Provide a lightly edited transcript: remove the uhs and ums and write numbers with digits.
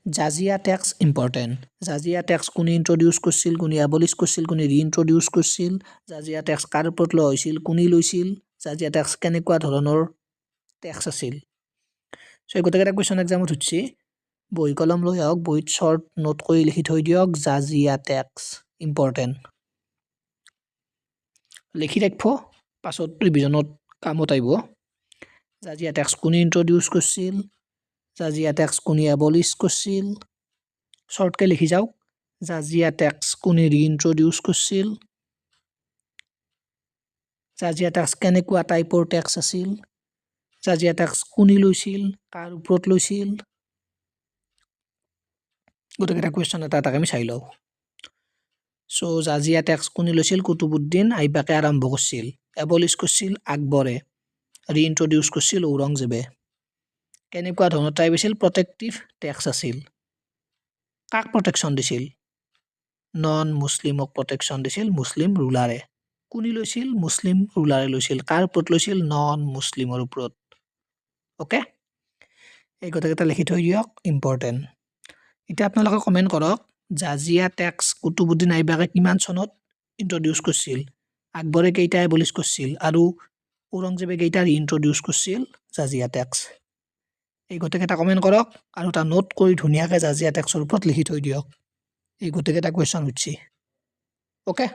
Jajia tax important Jajia tax কোনে introduce কৰিছিল কোনে এবলিছ কৰিছিল কোনে ৰিইন্ট্ৰডিউচ কৰিছিল জাজিয়া টেক্স কাৰ ওপৰত লোৱা হৈছিল কোনে লৈছিল জাজিয়া টেক্স কেনেকুৱা ধৰণৰ টেক্স আছিল সো এই গোটেইকেইটা কুৱেশ্যন এক্সামত সুধিছে বহি কলম লৈ আহক বহিত শ্বৰ্ট নোট কৰি লিখি থৈ দিয়ক জাজিয়া টেক্স ইম্পৰ্টেণ্ট লিখি ৰাখিব পাছত ৰিভিজনত কামত আহিব জাজিয়া টেক্স কোনে ইন্ট্ৰডিউচ কৰিছিল জাজিয়া টেক্স কোনে এবলিছ কৰিছিল শ্বৰ্টকৈ লিখি যাওক জাজিয়া টেক্স কোনে ৰিইন্ট্ৰডিউচ কৰিছিল জাজিয়া টেক্স কেনেকুৱা টাইপৰ টেক্স আছিল জাজিয়া টেক্স কোনে লৈছিল কাৰ ওপৰত লৈছিল গোটেইকেইটা কুৱেশ্যন এটা এটাকৈ আমি চাই লওঁ সো জাজিয়া টেক্স কোনে লৈছিল কুতুবুদ্দিন আইবাকে আৰম্ভ কৰিছিল এবলিছ কৰিছিল আকবৰে ৰিইন্ট্ৰডিউচ কৰিছিল ঔৰংজেবে কেনেকুৱা ধৰণৰ টাইপ আছিল প্ৰটেক্টিভ টেক্স আছিল কাক প্ৰটেকশ্যন দিছিল নন মুছলিমক প্ৰটেকশ্যন দিছিল মুছলিম ৰুলাৰে কোনে লৈছিল মুছলিম ৰুলাৰে লৈছিল কাৰ ওপৰত লৈছিল নন মুছলিমৰ ওপৰত ওকে এই গোটেইকেইটা লিখি থৈ দিয়ক ইম্পৰ্টেণ্ট এতিয়া আপোনালোকে কমেণ্ট কৰক জাজিয়া টেক্স কুতুবুদ্দিন আইবাকে কিমান চনত ইন্ট্ৰডিউচ কৰিছিল আকবৰে কেইটা এবলিছ কৰিছিল আৰু ঔৰংজেবে কেইটা ৰিইন্ট্ৰডিউচ কৰিছিল জাজিয়া টেক্স এই গোটেইকেইটা কমেণ্ট কৰক আৰু এটা নোট কৰি ধুনীয়াকৈ জাজিয়া টেক্সৰ ওপৰত লিখি থৈ দিয়ক এই গোটেইকেইটা কুৱেশ্যন সুধিছে অ'কে